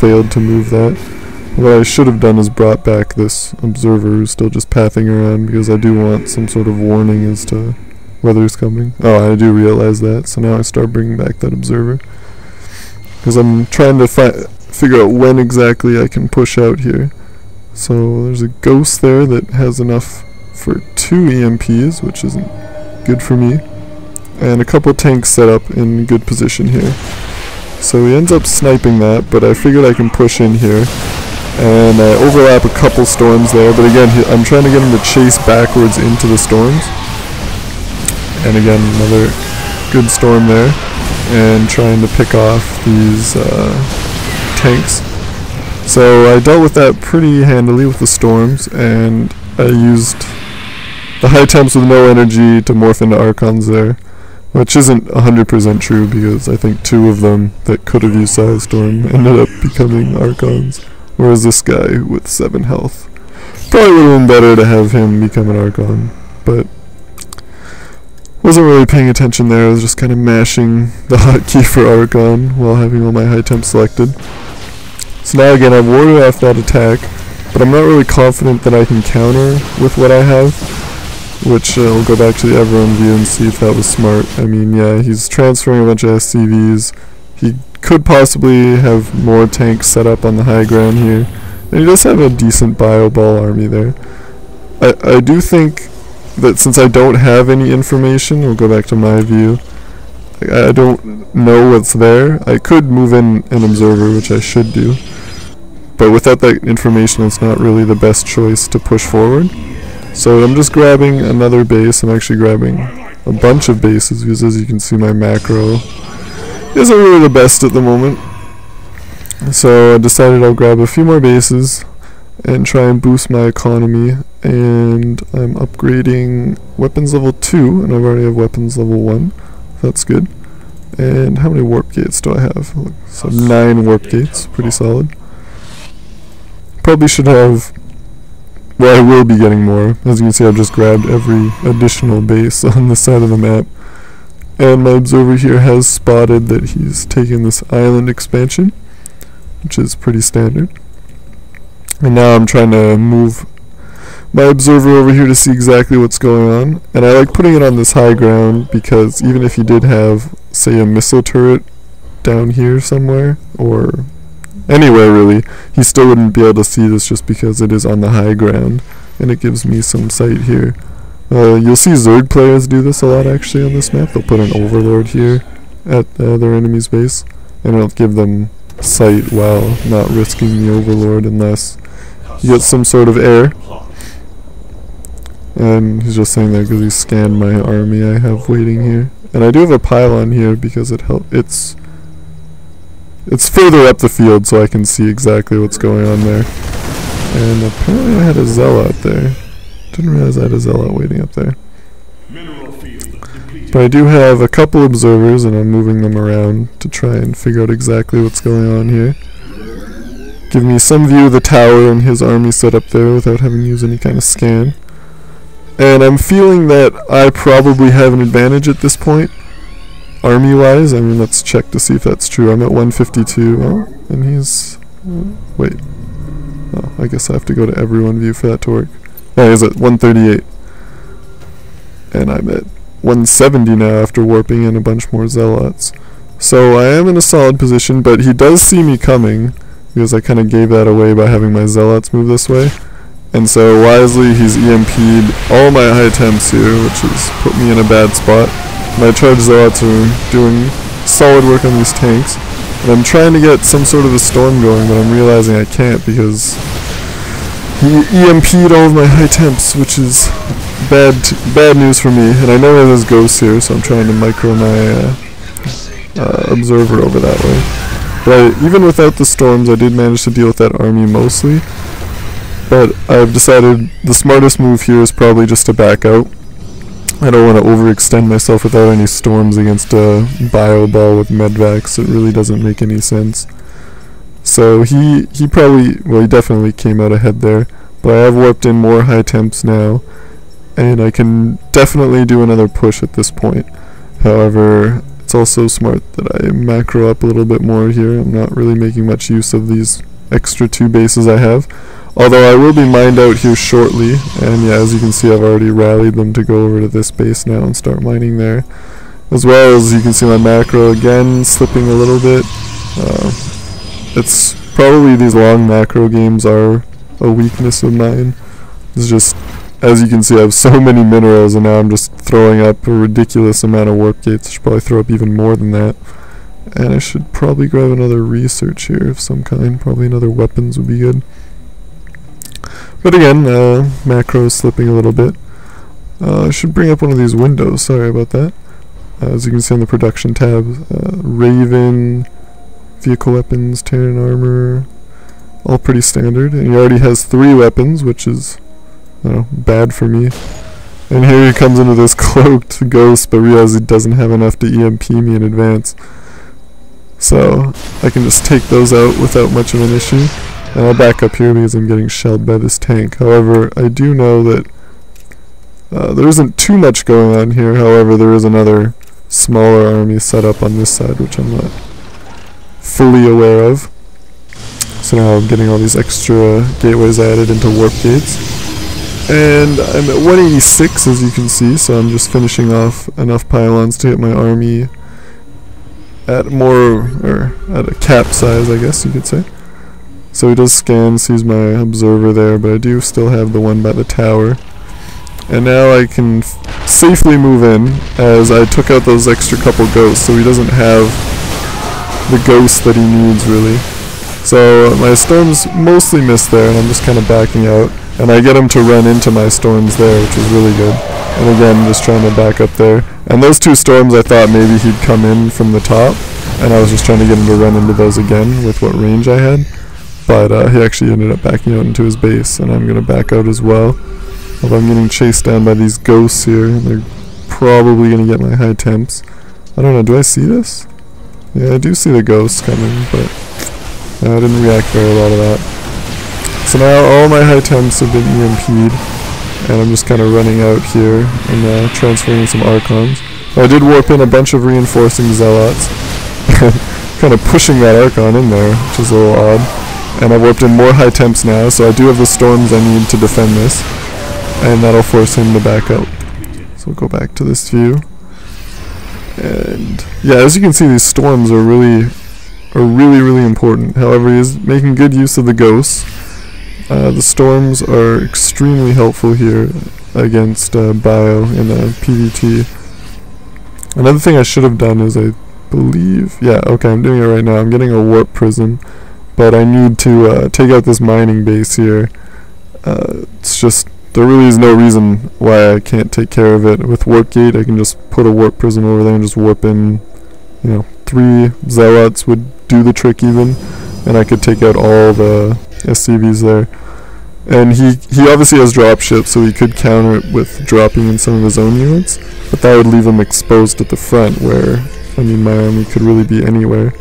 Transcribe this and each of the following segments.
failed to move that. What I should have done is brought back this observer who's still just pathing around, because I do want some sort of warning as to whether he's coming. Oh, I do realize that, so now I start bringing back that observer. Because I'm trying to figure out when exactly I can push out here. So there's a ghost there that has enough for 2 EMPs, which isn't good for me. And a couple tanks set up in good position here. So he ends up sniping that, but I figured I can push in here. And I overlap a couple storms there, but again, I'm trying to get him to chase backwards into the storms. And again, another good storm there. And trying to pick off these tanks. So I dealt with that pretty handily with the storms, and I used the high temps with no energy to morph into Archons there. Which isn't 100% true, because I think 2 of them that could have used Side Storm ended up becoming Archons. Whereas this guy with 7 health, probably would have been better to have him become an Archon. But wasn't really paying attention there, I was just kind of mashing the hotkey for Archon while having all my high temps selected. So now again, I've warded off that attack, but I'm not really confident that I can counter with what I have. Which I'll go back to the everyone view and see if that was smart. I mean, yeah, he's transferring a bunch of SCVs. He could possibly have more tanks set up on the high ground here. And he does have a decent bio-ball army there. I do think that since I don't have any information, we'll go back to my view. I don't know what's there. I could move in an observer, which I should do. But without that information, it's not really the best choice to push forward. So I'm just grabbing another base. I'm actually grabbing a bunch of bases, because as you can see, my macro isn't really the best at the moment. So I decided I'll grab a few more bases and try and boost my economy. And I'm upgrading weapons level 2, and I already have weapons level 1. That's good. And how many warp gates do I have? So 9 warp gates, pretty solid. Probably should have... Well, I will be getting more. As you can see, I've just grabbed every additional base on this side of the map. And my observer here has spotted that he's taken this island expansion, which is pretty standard. And now I'm trying to move my observer over here to see exactly what's going on. And I like putting it on this high ground, because even if you did have, say, a missile turret down here somewhere, or anywhere really, he still wouldn't be able to see this just because it is on the high ground, and it gives me some sight here. You'll see Zerg players do this a lot actually on this map. They'll put an overlord here at their enemy's base, and it'll give them sight while not risking the overlord unless you get some sort of air. And he's just saying that because he scanned my army I have waiting here. And I do have a pylon here because it's further up the field, so I can see exactly what's going on there. And apparently I had a zealot there. Didn't realize I had a zealot waiting up there. But I do have a couple observers, and I'm moving them around to try and figure out exactly what's going on here. Give me some view of the tower and his army set up there without having to use any kind of scan. And I'm feeling that I probably have an advantage at this point. Army-wise, I mean, let's check to see if that's true. I'm at 152, oh, and he's... wait. Oh, I guess I have to go to everyone view for that to work. Yeah, he's at 138. And I'm at 170 now after warping in a bunch more zealots. So I am in a solid position, but he does see me coming, because I kind of gave that away by having my zealots move this way. And so wisely, he's EMP'd all my high temps here, which has put me in a bad spot. My charge zealots are doing solid work on these tanks, and I'm trying to get some sort of a storm going, but I'm realizing I can't because he EMP'd all of my high temps, which is bad news for me. And I know there's ghosts here, so I'm trying to micro my observer over that way. But even without the storms, I did manage to deal with that army mostly. But I've decided the smartest move here is probably just to back out. I don't want to overextend myself without any storms against a bio ball with medvacs. It really doesn't make any sense. So he probably, well, he definitely came out ahead there. But I have warped in more high temps now, and I can definitely do another push at this point. However, it's it's also smart that I macro up a little bit more here. I'm not really making much use of these extra 2 bases I have. Although I will be mined out here shortly, and yeah, as you can see, I've already rallied them to go over to this base now and start mining there. As well as you can see my macro again slipping a little bit. It's probably these long macro games are a weakness of mine. It's just, as you can see, I have so many minerals, and now I'm just throwing up a ridiculous amount of warp gates. I should probably throw up even more than that. And I should probably grab another research here of some kind. Probably another weapons would be good. But again, macro is slipping a little bit. I should bring up one of these windows, sorry about that. As you can see on the production tab, Raven, vehicle weapons, Terran armor, all pretty standard. And he already has 3 weapons, which is bad for me. And here he comes into this cloaked ghost, but realizes he doesn't have enough to EMP me in advance. So I can just take those out without much of an issue. And I'll back up here because I'm getting shelled by this tank. However, I do know that there isn't too much going on here. However, there is another smaller army set up on this side, which I'm not fully aware of. So now I'm getting all these extra gateways added into warp gates. And I'm at 186, as you can see, so I'm just finishing off enough pylons to get my army at at a cap size, I guess you could say. So he does scan, sees my observer there, but I do still have the one by the tower. And now I can safely move in, as I took out those extra couple ghosts, so he doesn't have the ghosts that he needs, really. So my storms mostly missed there, and I'm just kind of backing out. And I get him to run into my storms there, which is really good. And again, just trying to back up there. And those 2 storms, I thought maybe he'd come in from the top, and I was just trying to get him to run into those again with what range I had. But he actually ended up backing out into his base, and I'm going to back out as well. Although I'm getting chased down by these ghosts here, and they're probably going to get my high temps. I don't know, do I see this? Yeah, I do see the ghosts coming, but I didn't react very well to that. So now all my high temps have been EMP'd, and I'm just kind of running out here and transferring some Archons. I did warp in a bunch of reinforcing Zealots, kind of pushing that Archon in there, which is a little odd. And I've warped in more high temps now, so I do have the storms I need to defend this. And that'll force him to back up. So we'll go back to this view. And yeah, as you can see, these storms are really important. However, he is making good use of the ghosts. The storms are extremely helpful here against Bio in PvT. Another thing I should have done is I'm doing it right now. I'm getting a warp prism. But I need to take out this mining base here. It's just, there really is no reason why I can't take care of it. With warp gate, I can just put a warp prism over there and just warp in, 3 Zealots would do the trick even, and I could take out all the SCVs there. And he obviously has dropships, so he could counter it with dropping in some of his own units, but that would leave him exposed at the front, where, my army could really be anywhere.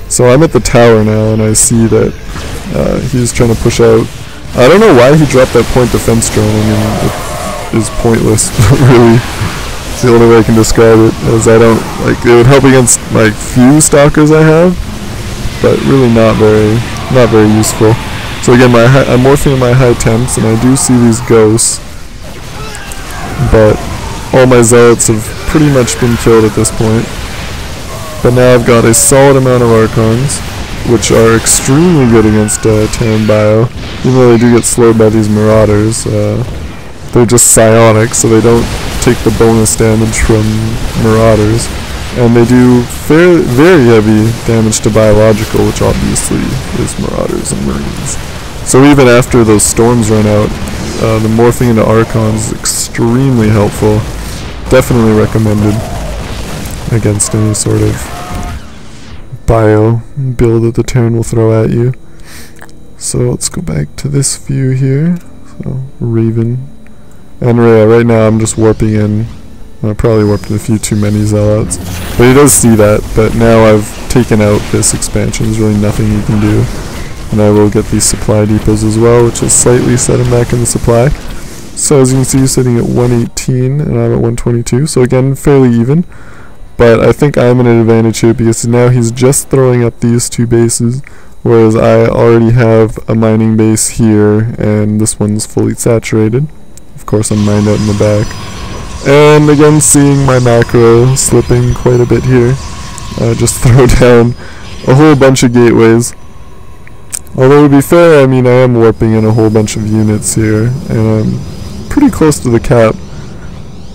So I'm at the tower now, and I see that he's trying to push out. I don't know why he dropped that point defense drone. It is pointless, really. It's the only way I can describe it, as I don't, it would help against, few stalkers I have, but really not very useful. So again, I'm morphing in my high temps, and I do see these ghosts, but all my zealots have pretty much been killed at this point. But now I've got a solid amount of Archons, which are extremely good against Terran Bio. Even though they do get slowed by these Marauders, they're just psionic, so they don't take the bonus damage from Marauders. And they do very heavy damage to Biological, which obviously is Marauders and Marines. So even after those storms run out, the morphing into Archons is extremely helpful. Definitely recommended against any sort of bio build that the Terran will throw at you. So let's go back to this view here. So Raven, and right now I'm just warping in. I probably warped in a few too many Zealots, but he does see that. But now I've taken out this expansion. There's really nothing he can do, and I will get these supply depots as well, which will slightly set him back in the supply. So as you can see, he's sitting at 118, and I'm at 122. So again, fairly even. But I think I'm in an advantage here because now he's just throwing up these 2 bases, whereas I already have a mining base here, and this one's fully saturated. Of course, I'm mined out in the back. And again, seeing my macro slipping quite a bit here. Just throw down a whole bunch of gateways. Although to be fair, I mean, I am warping in a whole bunch of units here, and I'm pretty close to the cap.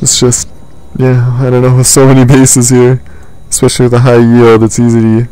It's just, yeah, I don't know, with so many bases here, especially with a high yield, it's easy to